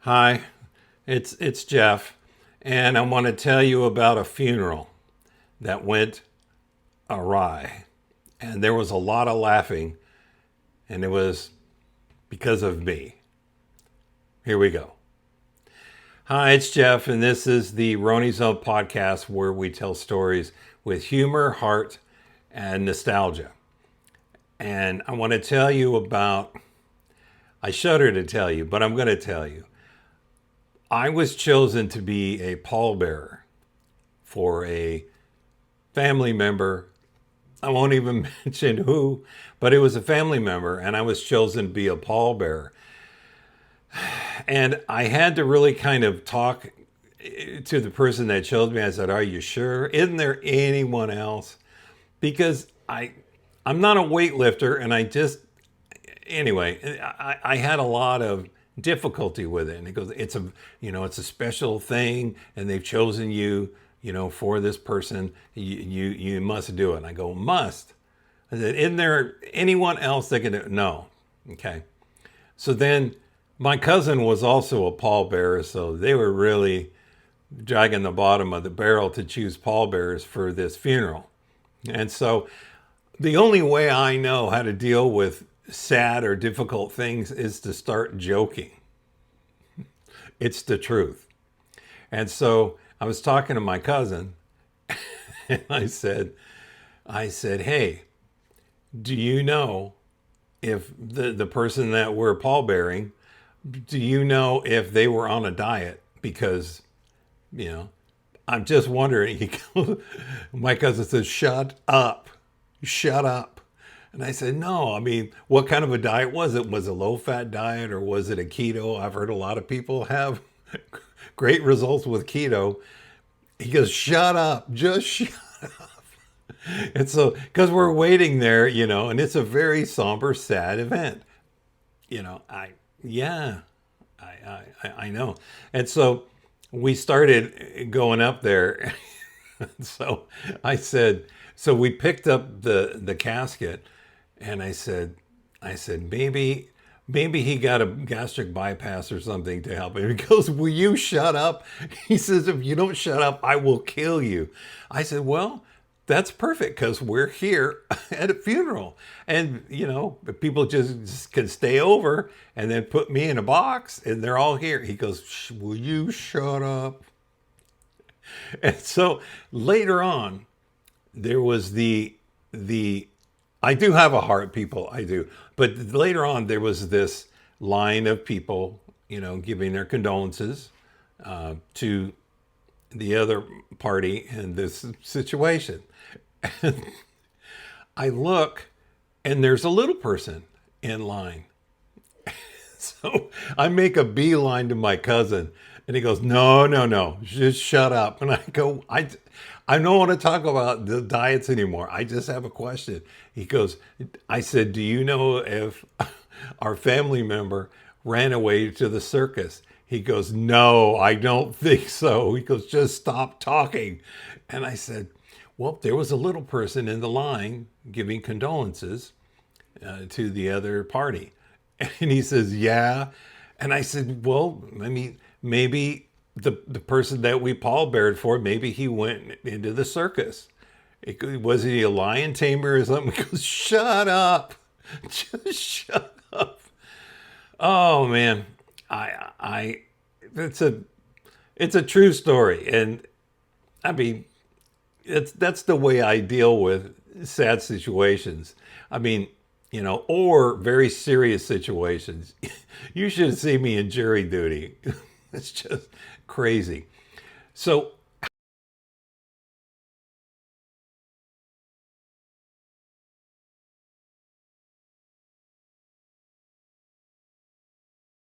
Hi, it's Jeff, and I want to tell you about a funeral that went awry. And there was a lot of laughing, and it was because of me. Here we go. Hi, it's Jeff, and this is the RoneyZone Podcast where we tell stories with humor, heart, and nostalgia. And I want to tell you about, I shudder to tell you, but I'm going to tell you. I was chosen to be a pallbearer for a family member. I won't even mention who, but it was a family member, and I was chosen to be a pallbearer. And I had to really kind of talk to the person that chose me. I said, "Are you sure? Isn't there anyone else?" Because I'm not a weightlifter, and I had a lot of difficulty with it. And it goes, it's a special thing, and they've chosen you, for this person. You must do it. And I go, must. I said, isn't there anyone else that can do it? No. Okay. So then my cousin was also a pallbearer, so they were really dragging the bottom of the barrel to choose pallbearers for this funeral. And so the only way I know how to deal with sad or difficult things is to start joking. It's the truth. And so I was talking to my cousin, and I said, "Hey, do you know if the person that we're pallbearing, do you know if they were on a diet? Because, I'm just wondering." My cousin says, "Shut up. Shut up." And I said, "No, what kind of a diet was it? Was it a low-fat diet or was it a keto? I've heard a lot of people have great results with keto." He goes, "Shut up, just shut up." And so, because we're waiting there, and it's a very somber, sad event. Yeah, I know. And so we started going up there. So I said, so we picked up the casket. And I said, maybe he got a gastric bypass or something to help him. He goes, "Will you shut up?" He says, "If you don't shut up, I will kill you." I said, "Well, that's perfect because we're here at a funeral. And, people just can stay over and then put me in a box and they're all here." He goes, "Will you shut up?" And so later on, there was the I do have a heart, people. I do. But later on, there was this line of people, giving their condolences to the other party in this situation. And I look, and there's a little person in line. So I make a beeline to my cousin, and he goes, No, just shut up." And I go, I don't want to talk about the diets anymore. I just have a question. He goes, I said, "Do you know if our family member ran away to the circus?" He goes, "No, I don't think so." He goes, "Just stop talking." And I said, "Well, there was a little person in the line giving condolences to the other party." And he says, "Yeah." And I said, "Well, maybe the person that we pallbeared for, maybe he went into the circus. Was he a lion tamer or something?" He goes, "Shut up. Just shut up." Oh man. I it's a true story. And that's the way I deal with sad situations. Or very serious situations. You should see me in jury duty. It's just crazy. So